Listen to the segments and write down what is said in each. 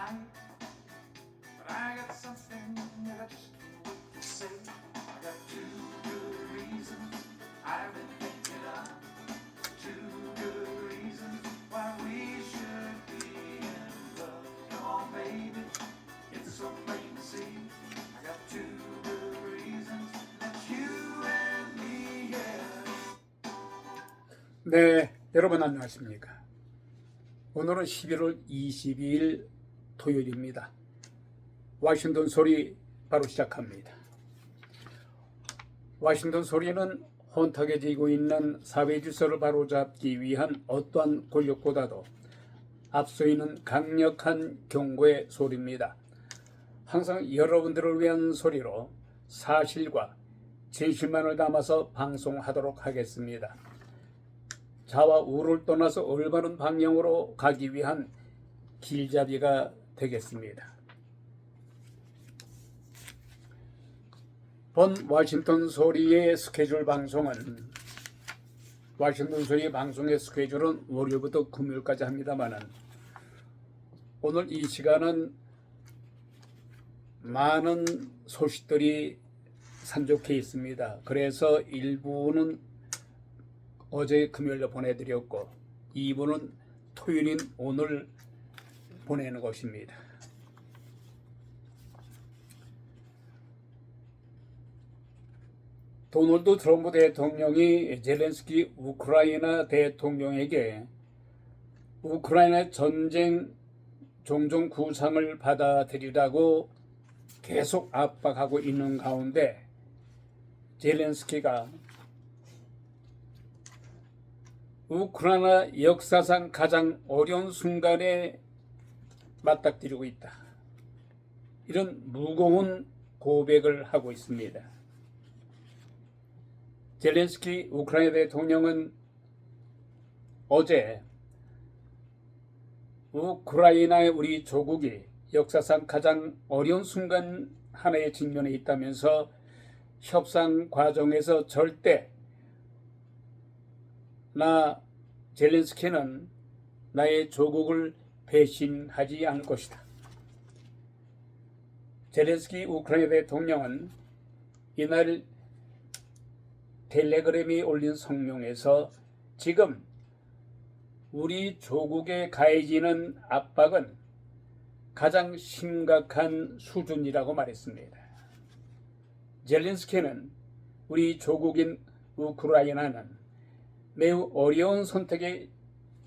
tonight, but I got something that I just can't wait to say. I got two good reasons I've been thinking of. Two good reasons why we should be in love. Come on, baby, it's so plain to see. I got two good reasons that you and me, yeah. 네, 여러분 안녕하십니까? 오늘은 11월 22일 토요일입니다. 워싱턴 소리 바로 시작합니다. 워싱턴 소리는 혼탁해지고 있는 사회 질서를 바로잡기 위한 어떠한 권력보다도 앞서 있는 강력한 경고의 소리입니다. 항상 여러분들을 위한 소리로 사실과 진실만을 담아서 방송하도록 하겠습니다. 자와 우를 떠나서 올바른 방향으로 가기 위한 길잡이가 되겠습니다. 본 워싱턴 소리의 스케줄 방송은 워싱턴 소리 방송의 스케줄은 월요일부터 금요일까지 합니다만은 오늘 이 시간은 많은 소식들이 산적해 있습니다. 그래서 일부는 어제 금요일에 보내드렸고 2부는 토요일인 오늘 보내는 것입니다. 도널드 트럼프 대통령이 젤렌스키 우크라이나 대통령에게 우크라이나 전쟁 종종 구상을 받아들이라고 계속 압박하고 있는 가운데 젤렌스키가 우크라이나 역사상 가장 어려운 순간에 맞닥뜨리고 있다. 이런 무거운 고백을 하고 있습니다. 젤렌스키 우크라이나 대통령은 어제 우크라이나의 우리 조국이 역사상 가장 어려운 순간 하나에 직면해 있다면서 협상 과정에서 절대 젤렌스키는 나의 조국을 배신하지 않을 것이다. 젤렌스키 우크라이나 대통령은 이날 텔레그램이 올린 성명에서 지금 우리 조국에 가해지는 압박은 가장 심각한 수준이라고 말했습니다. 젤렌스키는 우리 조국인 우크라이나는 매우 어려운 선택에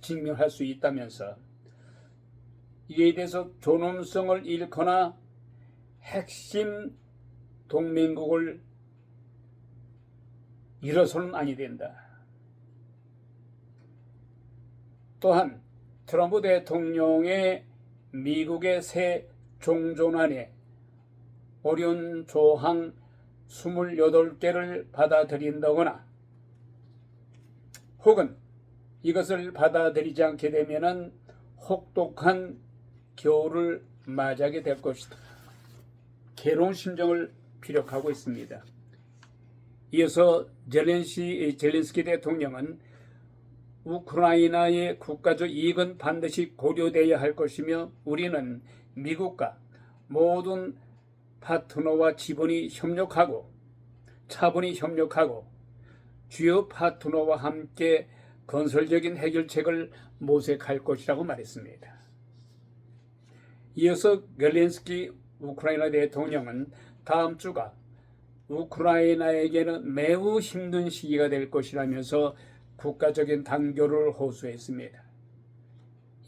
직면할 수 있다면서 이에 대해서 존엄성을 잃거나 핵심 동맹국을 잃어서는 아니 된다. 또한 트럼프 대통령의 미국의 새 종전안에 어려운 조항 28개를 받아들인다거나 혹은 이것을 받아들이지 않게 되면은 혹독한 겨울을 맞이하게 될 것이다. 괴로운 심정을 피력하고 있습니다. 이어서 젤렌스키 대통령은 우크라이나의 국가적 이익은 반드시 고려되어야 할 것이며 우리는 미국과 모든 파트너와 차분히 협력하고 주요 파트너와 함께 건설적인 해결책을 모색할 것이라고 말했습니다. 이어서 젤렌스키 우크라이나 대통령은 다음 주가 우크라이나에게는 매우 힘든 시기가 될 것이라면서 국가적인 단결을 호소했습니다.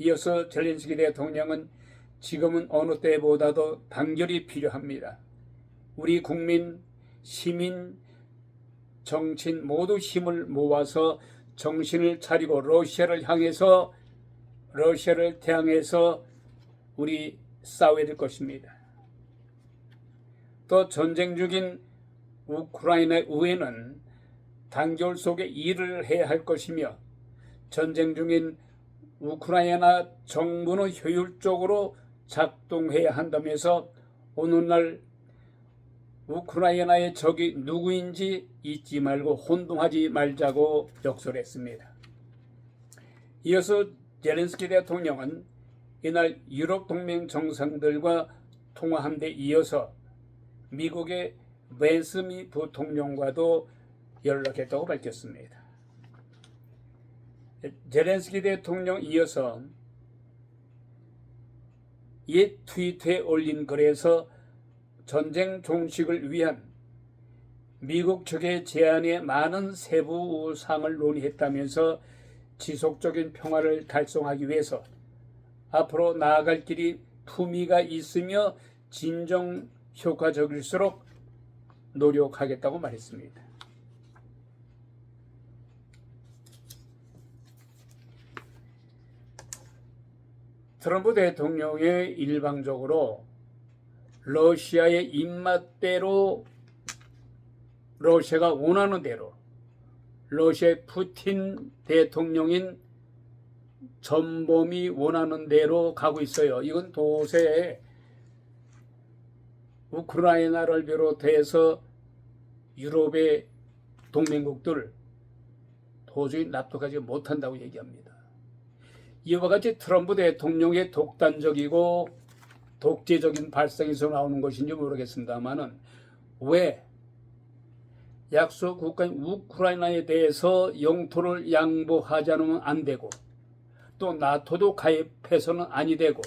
이어서 젤렌스키 대통령은 지금은 어느 때보다도 단결이 필요합니다. 우리 국민, 시민, 정치인 모두 힘을 모아서 정신을 차리고 러시아를 대항해서 우리 싸워야 될 것입니다. 또 전쟁 중인 우크라이나 의회는 단결 속에 일을 해야 할 것이며 전쟁 중인 우크라이나 정부는 효율적으로 작동해야 한다면서 오늘날 우크라이나의 적이 누구인지 잊지 말고 혼동하지 말자고 역설했습니다. 이어서 젤렌스키 대통령은 이날 유럽 동맹 정상들과 통화한 데 이어서 미국의 벤스미 부통령과도 연락했다고 밝혔습니다. 제렌스키 대통령 이어서 옛 트위터에 올린 글에서 전쟁 종식을 위한 미국 측의 제안에 많은 세부 사항을 논의했다면서 지속적인 평화를 달성하기 위해서 앞으로 나아갈 길이 품위가 있으며 진정 효과적일수록 노력하겠다고 말했습니다. 트럼프 대통령이 일방적으로 러시아의 입맛대로 러시아가 원하는 대로 러시아의 푸틴 대통령인 전범이 원하는 대로 가고 있어요. 이건 도저히 우크라이나를 비롯해서 유럽의 동맹국들 도저히 납득하지 못한다고 얘기합니다. 이와 같이 트럼프 대통령의 독단적이고 독재적인 발상에서 나오는 것인지 모르겠습니다만은 왜 약소 국가인 우크라이나에 대해서 영토를 양보하지 않으면 안 되고 또 나토도 가입해서는 아니 되고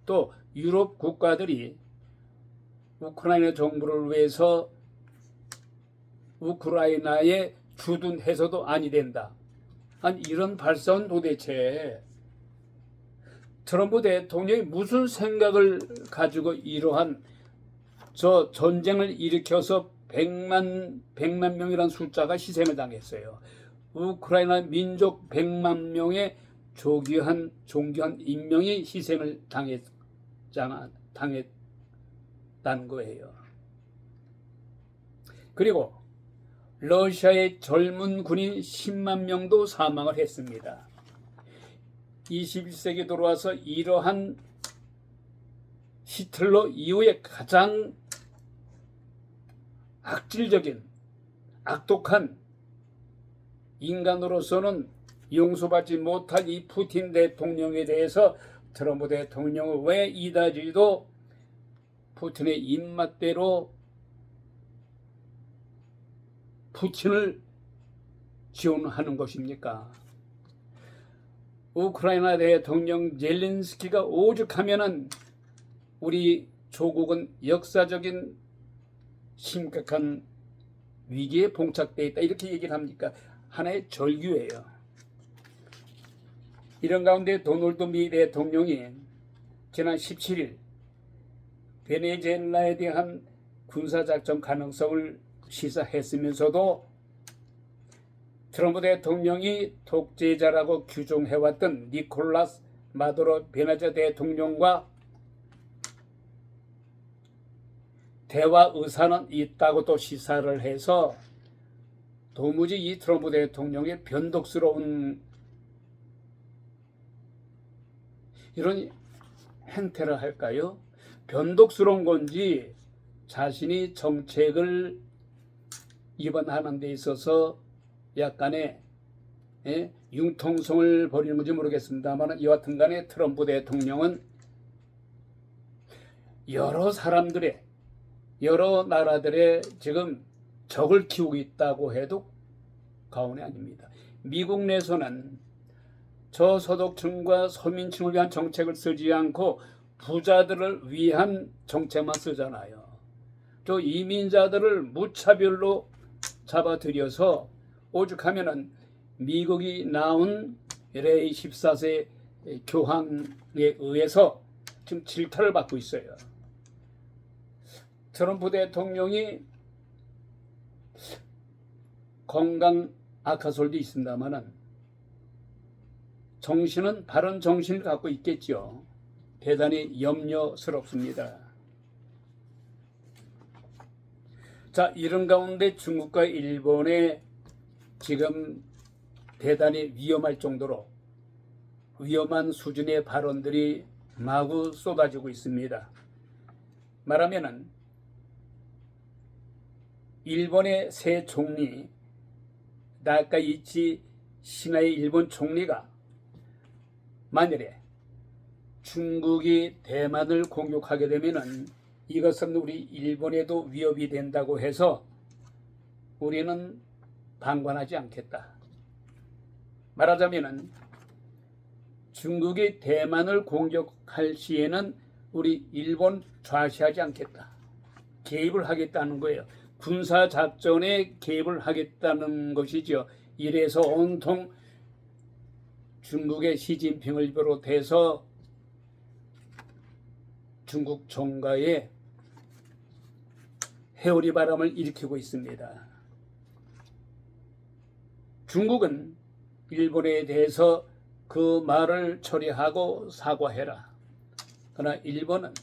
또 유럽 국가들이 우크라이나 정부를 위해서 우크라이나에 주둔해서도 아니 된다. 아니 이런 발상은 도대체 트럼프 대통령이 무슨 생각을 가지고 이러한 저 전쟁을 일으켜서 100만 명이라는 숫자가 희생을 당했어요. 우크라이나 민족 100만 명의 존귀한 인명이 희생을 당했다는 거예요. 그리고 러시아의 젊은 군인 10만 명도 사망을 했습니다. 21세기 들어와서 이러한 히틀러 이후에 가장 악질적인 악독한 인간으로서는 용서받지 못할 이 푸틴 대통령에 대해서 트럼프 대통령은 왜 이다지도 푸틴의 입맛대로 푸틴을 지원하는 것입니까? 우크라이나 대통령 젤렌스키가 오죽하면은 우리 조국은 역사적인 심각한 위기에 봉착되어 있다 이렇게 얘기를 합니까? 하나의 절규예요. 이런 가운데 도널드 미 대통령이 지난 17일 베네수엘라에 대한 군사작전 가능성을 시사했으면서도 트럼프 대통령이 독재자라고 규정해왔던 니콜라스 마두로 베네수엘라 대통령과 대화 의사는 있다고 또 시사를 해서 도무지 이 트럼프 대통령의 변덕스러운 이런 행태를 할까요? 변덕스러운 건지 자신이 정책을 입안하는 데 있어서 약간의 융통성을 벌이는 건지 모르겠습니다만 여하튼 간에 트럼프 대통령은 여러 나라들의 지금 적을 키우고 있다고 해도 과언이 아닙니다. 미국 내에서는 저소득층과 서민층을 위한 정책을 쓰지 않고 부자들을 위한 정책만 쓰잖아요. 또 이민자들을 무차별로 잡아들여서 오죽하면은 미국이 낳은 레이 14세 교황에 의해서 지금 질타를 받고 있어요. 트럼프 대통령이 건강 악화설도 있습니다만은 정신은 바른 정신을 갖고 있겠죠. 대단히 염려스럽습니다. 자, 이런 가운데 중국과 일본의 지금 대단히 위험할 정도로 위험한 수준의 발언들이 마구 쏟아지고 있습니다. 말하면은 일본의 새 총리 나카이치 시나이 일본 총리가 만일에 중국이 대만을 공격하게 되면은 이것은 우리 일본에도 위협이 된다고 해서 우리는 방관하지 않겠다. 말하자면은 중국이 대만을 공격할 시에는 우리 일본 좌시하지 않겠다. 개입을 하겠다는 거예요. 군사작전에 개입을 하겠다는 것이죠. 이래서 온통 중국의 시진핑을 비롯해서 중국 정가에 회오리 바람을 일으키고 있습니다. 중국은 일본에 대해서 그 말을 처리하고 사과해라. 그러나 일본은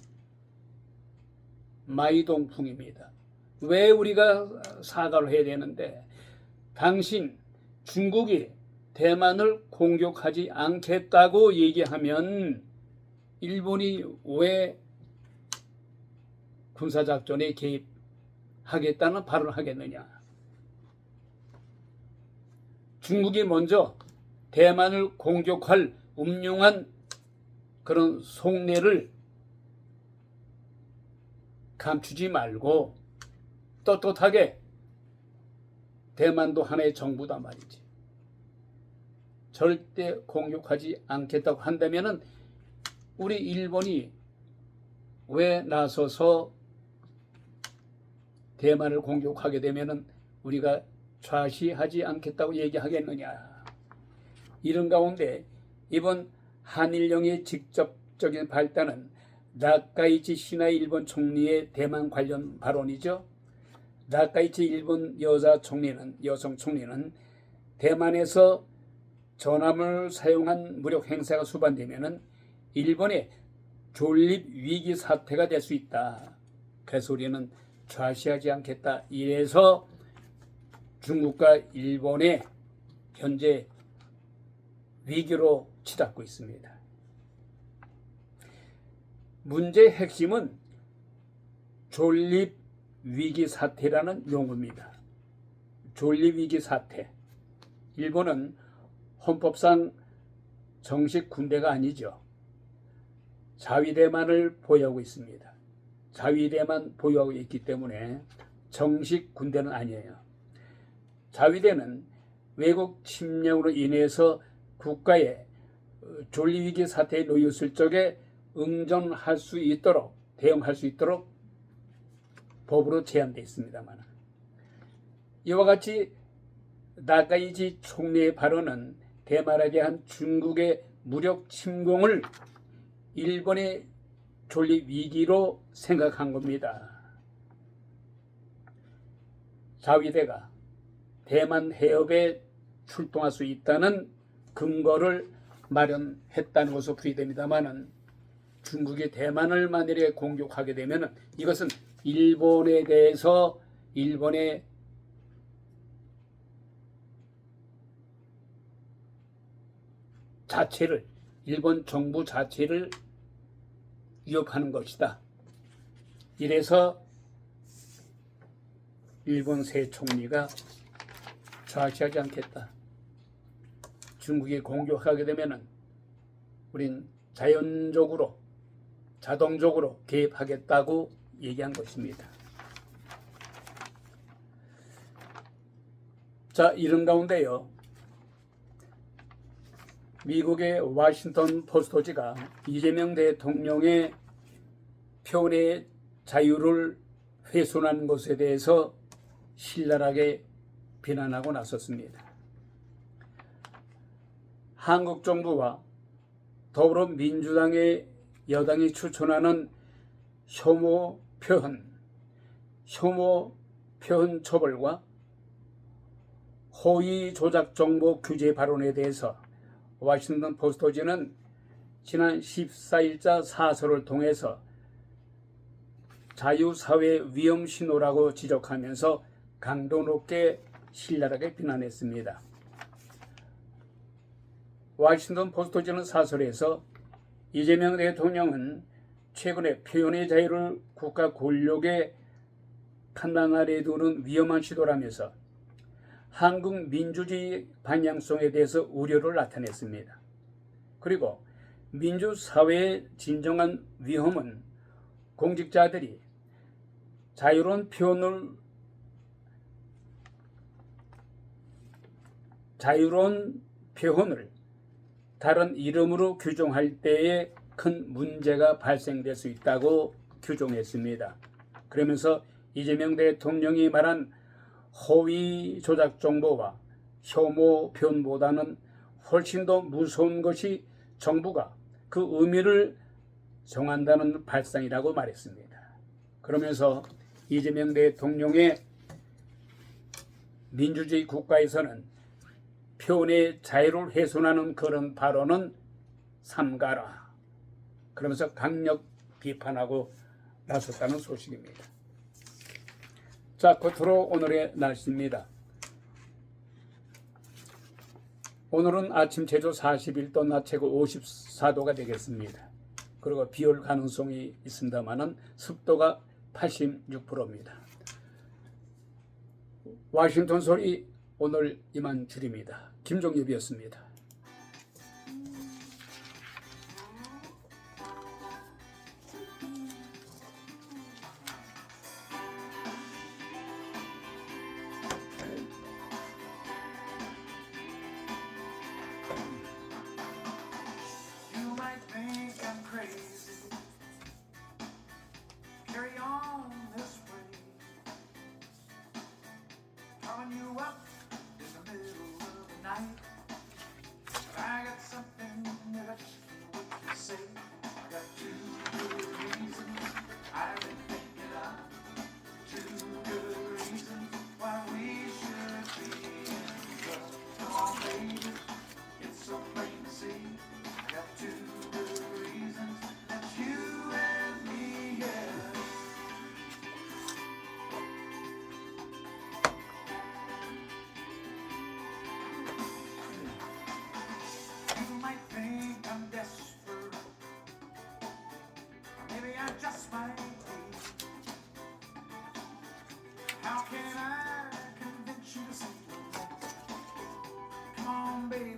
마이동풍입니다. 왜 우리가 사과를 해야 되는데 당신 중국이 대만을 공격하지 않겠다고 얘기하면 일본이 왜 군사작전에 개입하겠다는 발언을 하겠느냐. 중국이 먼저 대만을 공격할 음흉한 그런 속내를 감추지 말고 떳떳하게 대만도 하나의 정부다 말이지. 절대 공격하지 않겠다고 한다면은 우리 일본이 왜 나서서 대만을 공격하게 되면은 우리가 좌시하지 않겠다고 얘기하겠느냐. 이런 가운데 이번 한일령의 직접적인 발단은 나카이치 시나이 일본 총리의 대만 관련 발언이죠. 나카이치 일본 여성 총리는 대만에서 전함을 사용한 무력 행사가 수반되면은 일본의 존립 위기 사태가 될 수 있다. 그래서 우리는 좌시하지 않겠다. 이래서 중국과 일본의 현재 위기로 치닫고 있습니다. 문제의 핵심은 존립 위기 사태라는 용어입니다. 존립 위기 사태. 일본은 헌법상 정식 군대가 아니죠. 자위대만을 보유하고 있습니다. 자위대만 보유하고 있기 때문에 정식 군대는 아니에요. 자위대는 외국 침략으로 인해서 국가의 존립위기 사태에 놓였을 적에 응전할 수 있도록, 대응할 수 있도록 법으로 제한되어 있습니다만, 이와 같이 나카이치 총리의 발언은 대만에 대한 중국의 무력 침공을 일본의 존립 위기로 생각한 겁니다. 자위대가 대만 해협에 출동할 수 있다는 근거를 마련했다는 것으로 풀이됩니다만은, 중국이 대만을 만일에 공격하게 되면은 이것은 일본에 대해서 일본의 자체를, 일본 정부 자체를 위협하는 것이다. 이래서 일본 새 총리가 좌시하지 않겠다. 중국이 공격하게 되면은 우린 자연적으로, 자동적으로 개입하겠다고 얘기한 것입니다. 자, 이런 가운데요, 미국의 워싱턴 포스트지가 이재명 대통령의 표현의 자유를 훼손한 것에 대해서 신랄하게 비난하고 나섰습니다. 한국 정부와 더불어민주당의 여당이 추천하는 혐오 표현 처벌과 허위 조작 정보 규제 발언에 대해서 워싱턴 포스트지는 지난 14일자 사설을 통해서 자유사회 위험 신호라고 지적하면서 강도 높게 신랄하게 비난했습니다. 워싱턴 포스트지는 사설에서 이재명 대통령은 최근에 표현의 자유를 국가 권력의 판단 아래에 두는 위험한 시도라면서 한국 민주주의 방향성에 대해서 우려를 나타냈습니다. 그리고 민주사회의 진정한 위험은 공직자들이 자유로운 표현을 다른 이름으로 규정할 때에 큰 문제가 발생될 수 있다고 규정했습니다. 그러면서 이재명 대통령이 말한 허위 조작 정보와 혐오 표현보다는 훨씬 더 무서운 것이 정부가 그 의미를 정한다는 발상이라고 말했습니다. 그러면서 이재명 대통령의 민주주의 국가에서는 표현의 자유를 훼손하는 그런 발언은 삼가라. 그러면서 강력 비판하고 나섰다는 소식입니다. 자, 끝으로 오늘의 날씨입니다. 오늘은 아침 최저 41도, 낮 최고 54도가 되겠습니다. 그리고 비 올 가능성이 있습니다만은 습도가 86%입니다. 워싱턴 소리 오늘 이만 줄입니다. 김종엽이었습니다. You might think I'm crazy. Carry on this way. Calling you up in the middle of the night. But I got something that I just can't wait to say. I got two good reasons I've been thinking of. Two good reasons why we should be in love. Come on, baby, it's so plain to see. I got two good reasons that you and me, yeah. You might think I'm desperate, or maybe I just might be. How can I convince you to see? Come on, baby,